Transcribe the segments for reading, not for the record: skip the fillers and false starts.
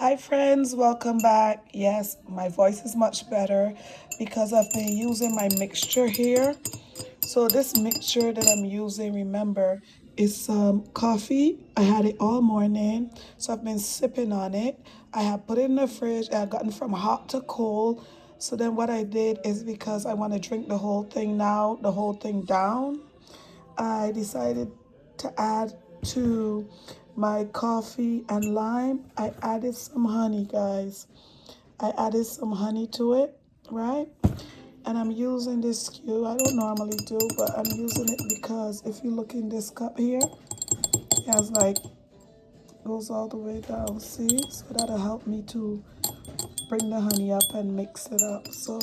Hi friends, welcome back. Yes, my voice is much better because I've been using my mixture here. So this mixture that I'm using, remember, is some coffee. I had it all morning, so I've been sipping on it. I have put it in the fridge. I have gotten from hot to cold. So then what I did is because I want to drink the whole thing now, the whole thing down, I decided to add to my coffee and lime. I added some honey, guys. I added some honey to it, right? And I'm using this skew. I don't normally do, but I'm using it because if you look in this cup here, it has like goes all the way down. See? So that'll help me to bring the honey up and mix it up. So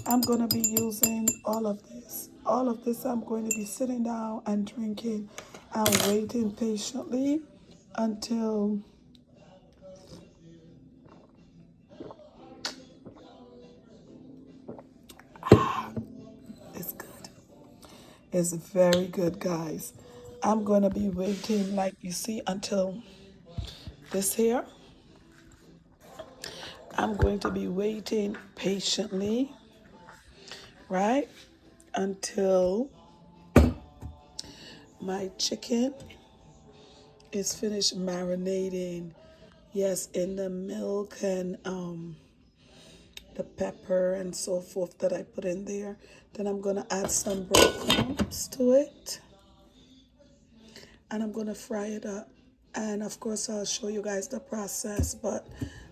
I'm going to be using all of this. All of this I'm going to be sitting down and drinking and waiting patiently until it's good. It's very good, guys. I'm going to be waiting, like you see, until this here. I'm going to be waiting patiently, right? Until my chicken is finished marinating. Yes, in the milk and the pepper and so forth that I put in there. Then I'm gonna add some breadcrumbs to it and I'm gonna fry it up. And of course I'll show you guys the process, but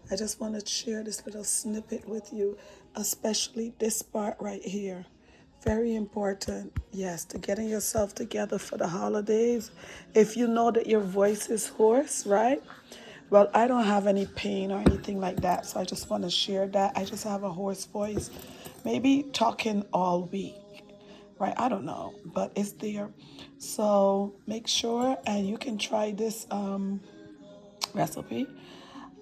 I just want to share this little snippet with you, especially this part right here. Very important, yes, to getting yourself together for the holidays. If you know that your voice is hoarse, right? Well, I don't have any pain or anything like that, so I just want to share that. I just have a hoarse voice, maybe talking all week, right? I don't know, but it's there. So make sure, and you can try this recipe.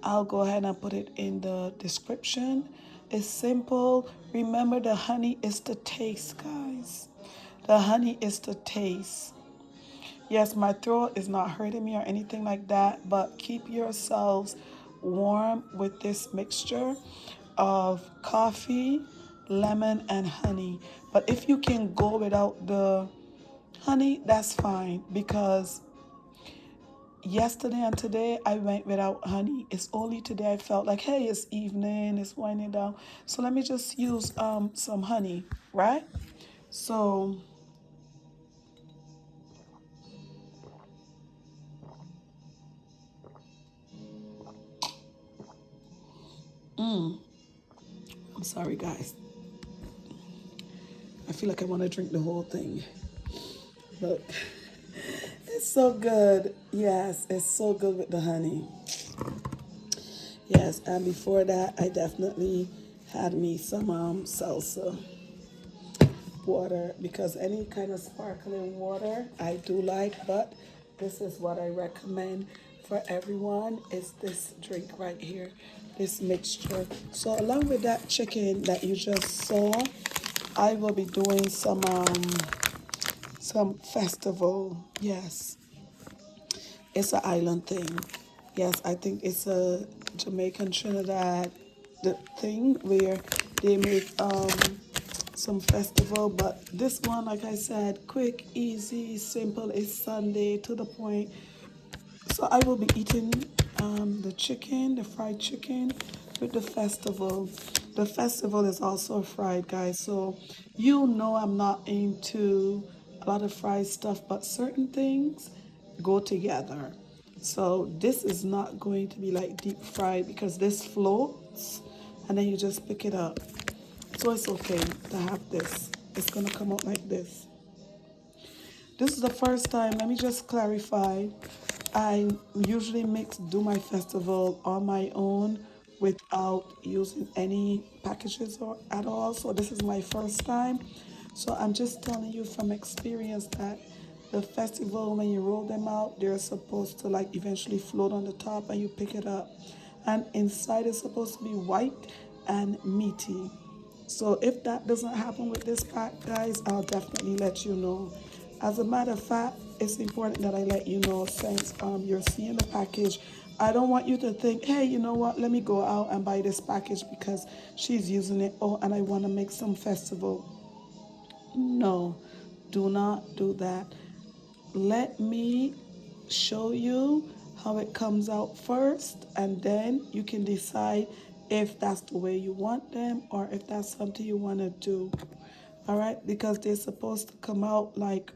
I'll go ahead and put it in the description. It's simple. Remember, the honey is the taste, guys. The honey is the taste. Yes, my throat is not hurting me or anything like that, but keep yourselves warm with this mixture of coffee, lemon, and honey. But if you can go without the honey, that's fine because yesterday and today I went without honey. It's only today I felt like, hey, it's evening, it's winding down. So let me just use some honey, right? So I'm sorry guys. I feel like I want to drink the whole thing. Look, it's so good. Yes, it's so good with the honey. Yes, and before that, I definitely had me some salsa water because any kind of sparkling water I do like, but this is what I recommend for everyone is this drink right here, this mixture. So along with that chicken that you just saw, I will be doing some festival. Yes, it's an island thing. Yes, I think it's a Jamaican Trinidad the thing where they make some festival, but this one, like I said, quick, easy, simple. It's Sunday to the point. So I will be eating the chicken, the fried chicken, with the festival. The festival is also fried, guys. So you know I'm not into a lot of fried stuff, but certain things go together. So this is not going to be like deep fried because this floats and then you just pick it up. So it's okay to have this. It's gonna come out like this. This is the first time, let me just clarify. I usually do my festival on my own without using any packages or at all. So this is my first time. So I'm just telling you from experience that the festival, when you roll them out, they're supposed to like eventually float on the top and you pick it up. And inside is supposed to be white and meaty. So if that doesn't happen with this pack, guys, I'll definitely let you know. As a matter of fact, it's important that I let you know since you're seeing the package. I don't want you to think, hey, you know what? Let me go out and buy this package because she's using it. Oh, and I want to make some festival. No, do not do that. Let me show you how it comes out first, and then you can decide if that's the way you want them or if that's something you want to do. All right, because they're supposed to come out like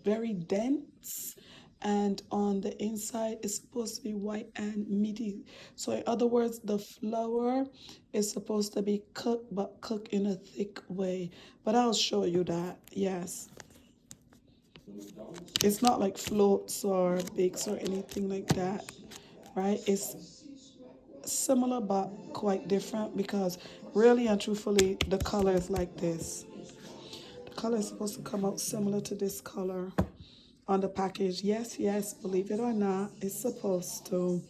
very dense, and on the inside it's supposed to be white and meaty. So in other words, the flour is supposed to be cooked, but cooked in a thick way. But I'll show you that. Yes, it's not like floats or bakes or anything like that, right? It's similar but quite different, because really and truthfully the color is like this. The color is supposed to come out similar to this color on the package. Yes, yes, believe it or not, it's supposed to.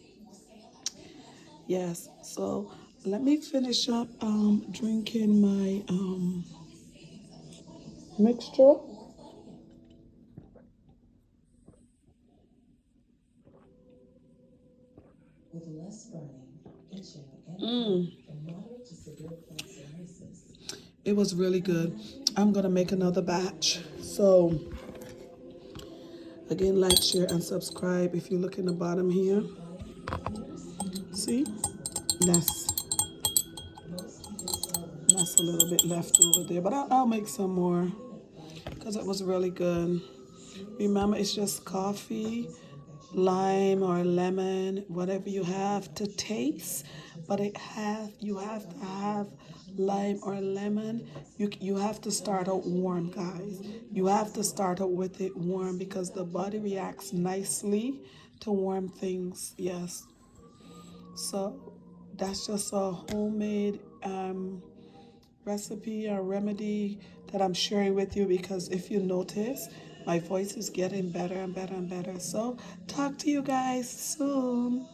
Yes. So let me finish up drinking my mixture. Mm, it was really good. I'm gonna make another batch. So again, like, share, and subscribe. If you look in the bottom here, see, that's that's a little bit left over there, but I'll make some more because it was really good. Remember, it's just coffee, lime or lemon, whatever you have to taste. But you have to have lime or lemon. You have to start out warm, guys. You have to start out with it warm because the body reacts nicely to warm things. Yes. So that's just a homemade recipe or remedy that I'm sharing with you, because if you notice, my voice is getting better and better and better. So talk to you guys soon.